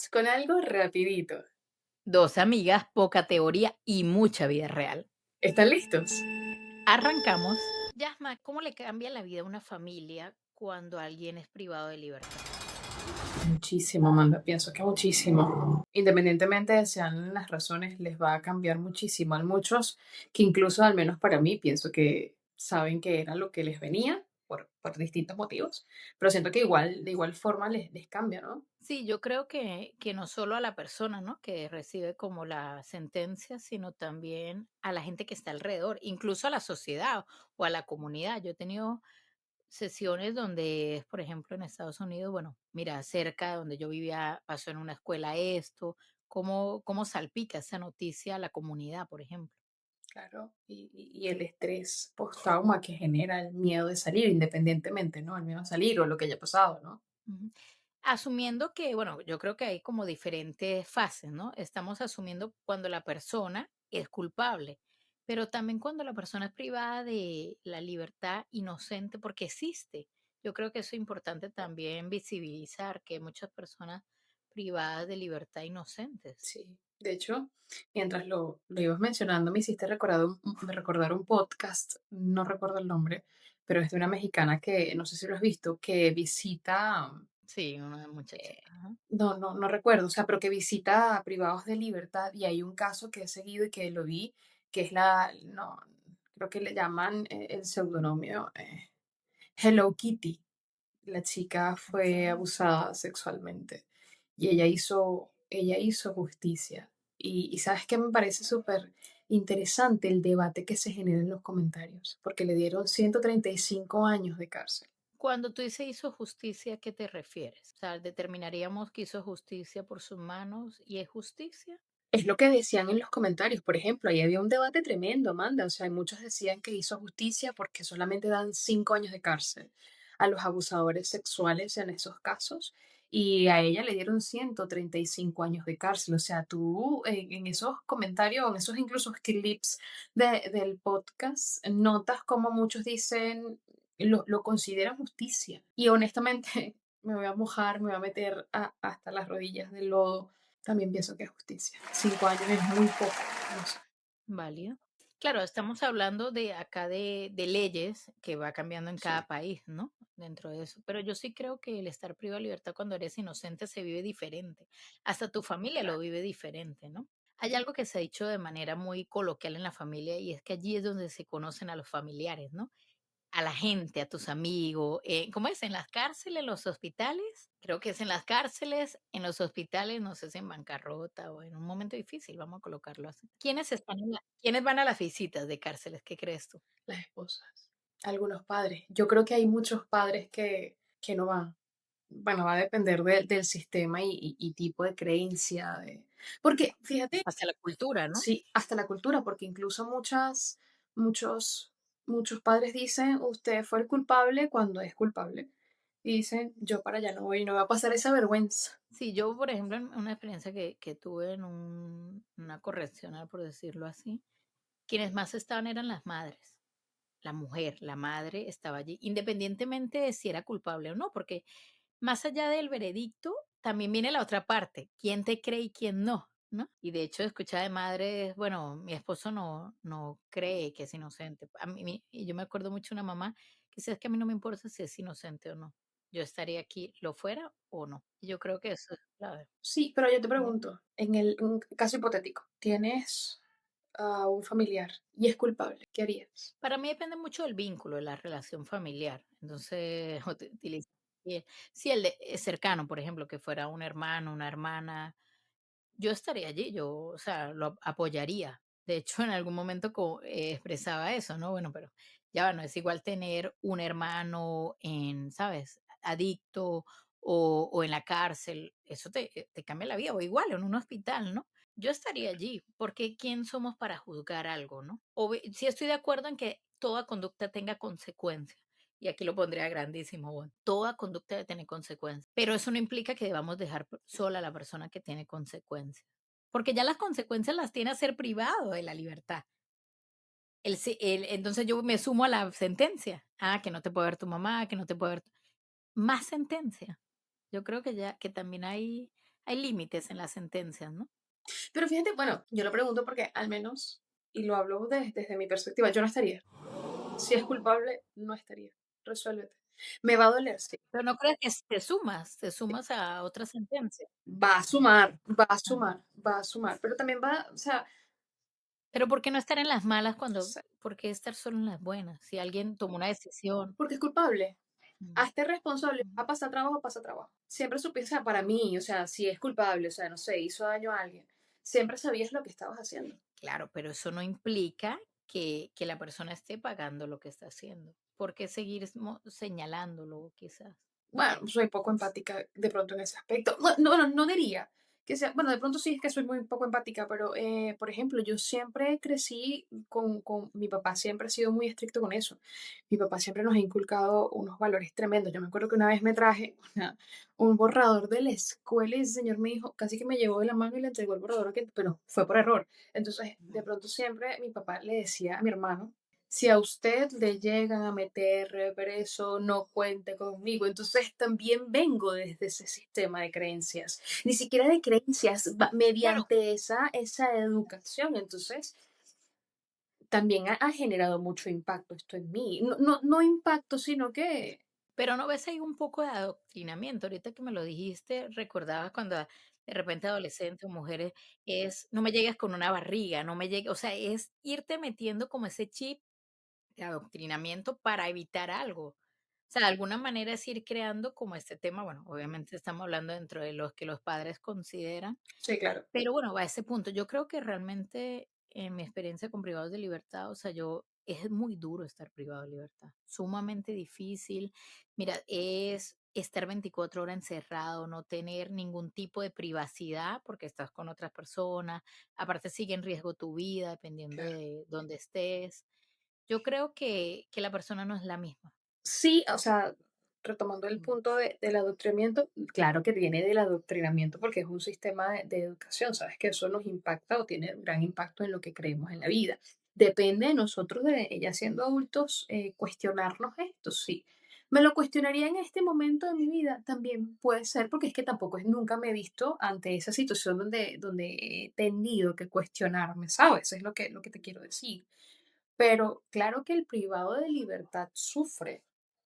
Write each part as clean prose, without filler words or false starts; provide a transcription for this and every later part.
Vamos con algo rapidito. Dos amigas, poca teoría y mucha vida real. ¿Están listos? Arrancamos. Yasma, ¿cómo le cambia la vida a una familia cuando alguien es privado de libertad? Muchísimo, Amanda, pienso que muchísimo. Independientemente de sean las razones, les va a cambiar muchísimo. Hay muchos que incluso, al menos para mí, pienso que saben que era lo que les venía por distintos motivos, pero siento que de igual forma les cambia, ¿no? Sí, yo creo que no solo a la persona, ¿no? Que recibe como la sentencia, sino también a la gente que está alrededor, incluso a la sociedad o a la comunidad. Yo he tenido sesiones donde, por ejemplo, en Estados Unidos, bueno, mira, cerca de donde yo vivía pasó en una escuela esto, cómo salpica esa noticia a la comunidad, por ejemplo. Claro, y el estrés post-trauma que genera el miedo de salir, independientemente, ¿no? El miedo a salir o lo que haya pasado, ¿no? Ujú. Asumiendo que, bueno, yo creo que hay como diferentes fases, ¿no? Estamos asumiendo cuando la persona es culpable, pero también cuando la persona es privada de la libertad inocente porque existe. Yo creo que eso es importante también visibilizar que hay muchas personas privadas de libertad inocentes. Sí, de hecho, mientras lo ibas mencionando, me hiciste recordar un podcast, no recuerdo el nombre, pero es de una mexicana que, no sé si lo has visto, que visita, Sí, una eh, muchachita. Ajá. no recuerdo, o sea, pero que visita a privados de libertad y hay un caso que he seguido y que lo vi, que es no, creo que le llaman el seudónimo Hello Kitty. La chica fue Ok. abusada sexualmente y ella hizo justicia. Y sabes que me parece súper interesante el debate que se genera en los comentarios, porque le dieron 135 años de cárcel. Cuando tú dices hizo justicia, ¿a qué te refieres? O sea, determinaríamos que hizo justicia por sus manos y es justicia. Es lo que decían en los comentarios, por ejemplo, ahí había un debate tremendo, Amanda, o sea, muchos decían que hizo justicia porque solamente dan 5 años de cárcel a los abusadores sexuales en esos casos y a ella le dieron 135 años de cárcel, o sea, tú en esos comentarios, en esos incluso clips del podcast, notas como muchos dicen, lo consideran justicia y honestamente me voy a mojar, me voy a meter hasta las rodillas del lodo. También pienso que es justicia. 5 años es muy poco, no sé. Válido. Claro, estamos hablando de acá de leyes que va cambiando en cada Sí, país, ¿no? Dentro de eso. Pero yo sí creo que el estar privado de libertad cuando eres inocente se vive diferente. Hasta tu familia lo claro. vive diferente, ¿no? Hay algo que se ha dicho de manera muy coloquial en la familia y es que allí es donde se conocen a los familiares, ¿no? A la gente, a tus amigos, ¿cómo es? ¿En las cárceles, en los hospitales? Creo que es en las cárceles, en los hospitales, no sé si en bancarrota o en un momento difícil, vamos a colocarlo así. ¿Quiénes van a las visitas de cárceles? ¿Qué crees tú? Las esposas. Algunos padres. Yo creo que hay muchos padres que no van. Bueno, va a depender del sistema y tipo de creencia. Porque, fíjate, Hacia la cultura, ¿no? sí, hasta la cultura, porque incluso muchos, muchos padres dicen, usted fue el culpable cuando es culpable. Y dicen, yo para allá no voy, no va a pasar esa vergüenza. Sí, yo, por ejemplo, en una experiencia que tuve en una correccional, por decirlo así, quienes más estaban eran las madres. La mujer, la madre estaba allí, independientemente de si era culpable o no, porque más allá del veredicto, también viene la otra parte, quién te cree y quién no, ¿no? Y de hecho, escuchaba de madres, bueno, mi esposo no cree que es inocente. Y yo me acuerdo mucho de una mamá que decía, es que a mí no me importa si es inocente o no. Yo estaría aquí, lo fuera o no. Y yo creo que eso es clave. Sí, pero yo te Ujú. pregunto, en un caso hipotético, tienes a un familiar y es culpable, ¿qué harías? Para mí depende mucho del vínculo, de la relación familiar. Entonces, utilizo, si el es cercano, por ejemplo, que fuera un hermano, una hermana, yo estaría allí, yo, o sea, lo apoyaría. De hecho, en algún momento expresaba eso, ¿no? Bueno, pero ya va, no es igual tener un hermano en, ¿sabes? Adicto o en la cárcel, eso te cambia la vida, o igual en un hospital, ¿no? Yo estaría allí, porque ¿quién somos para juzgar algo, no? Sí estoy de acuerdo en que toda conducta tenga consecuencias. Y aquí lo pondría grandísimo, bueno, toda conducta debe tener consecuencias, pero eso no implica que debamos dejar sola a la persona que tiene consecuencias, porque ya las consecuencias las tiene a ser privado de la libertad. Entonces yo me sumo a la sentencia, que no te puede ver tu mamá, que no te puede ver más sentencia. Yo creo que ya que también hay límites en las sentencias, ¿no? Pero fíjate, bueno, yo lo pregunto porque al menos, y lo hablo desde mi perspectiva, yo no estaría. Si es culpable, no estaría. Resuélvete. Me va a doler, sí. Pero no creas que te sumas a otra sentencia. Va a sumar, va a Ajá. sumar, va a sumar, pero también va, o sea, Pero, ¿por qué no estar en las malas no cuando sé, por qué estar solo en las buenas? Si alguien tomó una decisión. porque es culpable. Mm, Hazte responsable, mm. va a pasar trabajo, pasa trabajo. Siempre supiste, o sea, para mí, o sea, si es culpable, o sea, no sé, hizo daño a alguien, siempre sabías lo que estabas haciendo. Claro, pero eso no implica que la persona esté pagando lo que está haciendo. ¿Por qué seguir señalándolo quizás? Bueno, soy poco empática de pronto en ese aspecto. No diría que sea, bueno, de pronto sí es que soy muy poco empática, pero por ejemplo, yo siempre crecí con mi papá, siempre ha sido muy estricto con eso. Mi papá siempre nos ha inculcado unos valores tremendos. Yo me acuerdo que una vez me traje un borrador de la escuela y ese señor me dijo, casi que me llevó de la mano y le entregó el borrador, pero fue por error. Entonces, de Ujú. pronto siempre mi papá le decía a mi hermano, si a usted le llegan a meter preso, no cuente conmigo. Entonces también vengo desde ese sistema de creencias, ni siquiera de creencias, Bueno, mediante esa educación. Entonces también ha generado mucho impacto esto en mí. No impacto, sino que, pero ¿no ves ahí un poco de adoctrinamiento? Ahorita que me lo dijiste, recordaba cuando de repente adolescentes o mujeres es, no me llegues con una barriga, no me llegues, o sea, es irte metiendo como ese chip de adoctrinamiento para evitar algo. O sea, de alguna manera es ir creando como este tema, bueno, obviamente estamos hablando dentro de los que los padres consideran, sí, claro, pero bueno, va a ese punto. Yo creo que realmente en mi experiencia con privados de libertad, o sea, yo es muy duro estar privado de libertad, sumamente difícil. Mira, es estar 24 horas encerrado, no tener ningún tipo de privacidad porque estás con otras personas, aparte sigue en riesgo tu vida dependiendo claro. de dónde estés. Yo creo que la persona no es la misma. Sí, o sea, retomando el Mm, punto del adoctrinamiento, claro que viene del adoctrinamiento porque es un sistema de educación, sabes que eso nos impacta o tiene un gran impacto en lo que creemos en la vida. Depende de nosotros, de ya siendo adultos, cuestionarnos esto, sí. ¿Me lo cuestionaría en este momento de mi vida? También puede ser, porque es que tampoco nunca me he visto ante esa situación donde he tenido que cuestionarme, ¿sabes? Es lo que te quiero decir. Pero claro que el privado de libertad sufre,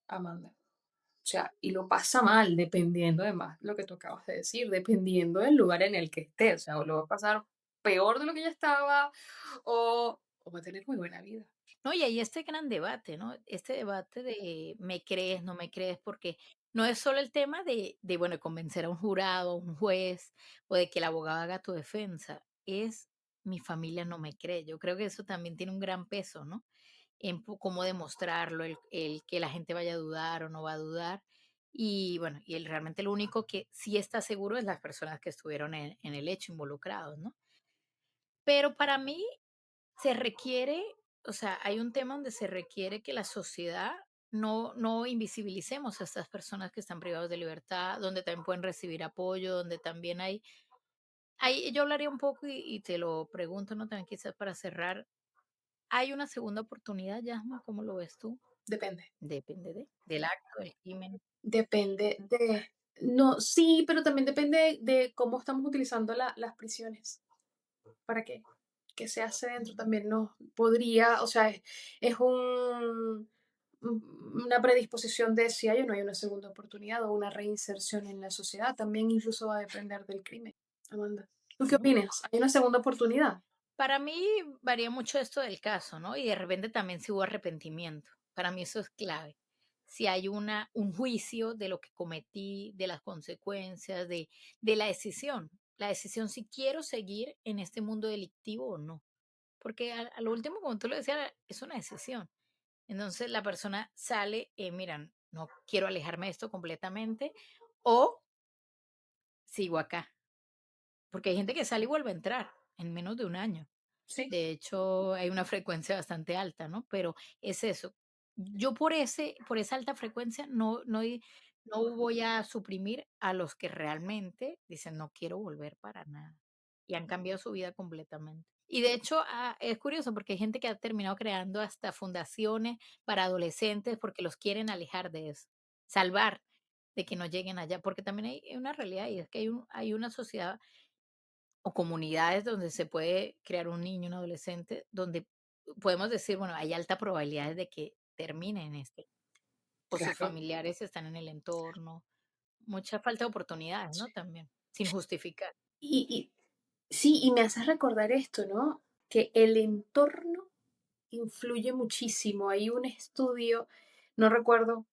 Amanda. O sea, y lo pasa mal, dependiendo además lo que tú acabas de decir, dependiendo del lugar en el que esté. O sea, o lo va a pasar peor de lo que ya estaba, o va a tener muy buena vida. no, y ahí este gran debate, ¿no? Este debate de me crees, no me crees, porque no es solo el tema de bueno, de convencer a un jurado, a un juez, o de que el abogado haga tu defensa, es mi familia no me cree. Yo creo que eso también tiene un gran peso, ¿no? En cómo demostrarlo, el que la gente vaya a dudar o no va a dudar. Y bueno, y realmente lo único que sí está seguro es las personas que estuvieron en el hecho involucrados, ¿no? Pero para mí se requiere, o sea, hay un tema donde se requiere que la sociedad no invisibilicemos a estas personas que están privados de libertad, donde también pueden recibir apoyo, donde también hay yo hablaría un poco y te lo pregunto, ¿no? También quizás para cerrar, ¿hay una segunda oportunidad, Yasma? ¿Cómo lo ves tú? Depende. Depende del acto, del crimen. Depende de... No, sí, pero también depende de cómo estamos utilizando las prisiones. ¿Para qué? Que se hace dentro Mm. también no podría, o sea, es una predisposición de si hay o no hay una segunda oportunidad o una reinserción en la sociedad. También incluso va a depender del crimen. Amanda, ¿tú qué Bueno, opinas? ¿Hay una segunda oportunidad? para mí varía mucho esto del caso, ¿no? Y de repente también si hubo arrepentimiento. Para mí eso es clave. Si hay un juicio de lo que cometí, de las consecuencias, de la decisión. La decisión si quiero seguir en este mundo delictivo o no. Porque a lo último, como tú lo decías, es una decisión. Entonces la persona sale, mira, no quiero alejarme de esto completamente o sigo acá. Porque hay gente que sale y vuelve a entrar en menos de un año. Sí, De hecho, hay una frecuencia bastante alta, ¿no? Pero es eso. Yo por esa alta frecuencia no voy a suprimir a los que realmente dicen: "No quiero volver para nada", y han cambiado su vida completamente. Y de hecho, es curioso porque hay gente que ha terminado creando hasta fundaciones para adolescentes porque los quieren alejar de eso, salvar de que no lleguen allá, porque también hay una realidad y es que hay una sociedad o comunidades donde se puede crear un niño, un adolescente, donde podemos decir, bueno, hay alta probabilidad de que terminen o sus Claro. familiares están en el entorno. Mucha falta de oportunidades, ¿no? También, sin justificar. Y sí, y me haces recordar esto, ¿no? Que el entorno influye muchísimo. Hay un estudio, no recuerdo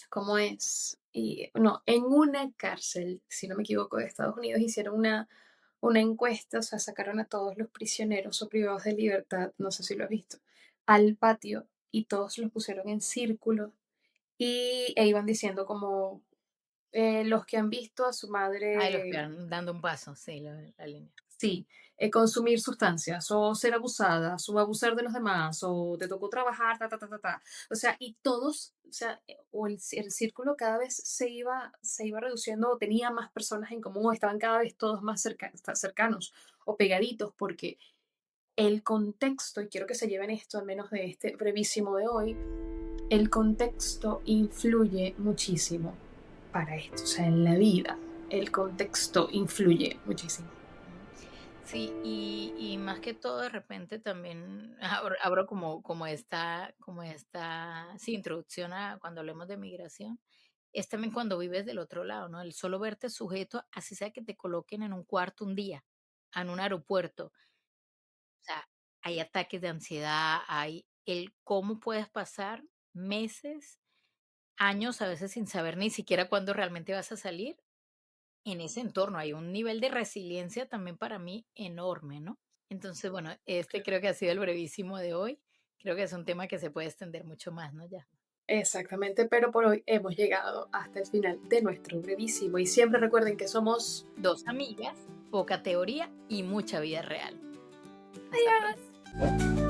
cómo es, y no, en una cárcel, si no me equivoco, de Estados Unidos, hicieron una encuesta, o sea, sacaron a todos los prisioneros o privados de libertad, no sé si lo has visto, al patio y todos los pusieron en círculo e iban diciendo como los que han visto a su Ay, los que madre. van dando un paso, sí, la línea. Sí, consumir sustancias, o ser abusadas, o abusar de los demás, o te tocó trabajar, ta, ta, ta, ta, ta. O sea, y todos, o sea, o el círculo cada vez se iba reduciendo, o tenía más personas en común, o estaban cada vez todos más cercanos o pegaditos, porque el contexto, y quiero que se lleven esto, al menos de este brevísimo de hoy, el contexto influye muchísimo para esto, o sea, en la vida, el contexto influye muchísimo. Ujú. Sí, y más que todo, de repente también abro como esta, sí, introducción a cuando hablemos de migración, es también cuando vives del otro lado, ¿no? El solo verte sujeto, así sea que te coloquen en un cuarto un día, en un aeropuerto. O sea, hay ataques de ansiedad, hay el cómo puedes pasar meses, años, a veces sin saber ni siquiera cuándo realmente vas a salir en ese entorno. Hay un nivel de resiliencia también para mí enorme, ¿no? Entonces, bueno, creo que ha sido el brevísimo de hoy. Creo que es un tema que se puede extender mucho más, ¿no? Ya. Exactamente, pero por hoy hemos llegado hasta el final de nuestro brevísimo y siempre recuerden que somos. Dos amigas, poca teoría y mucha vida real. Hasta ¡Adiós! pronto.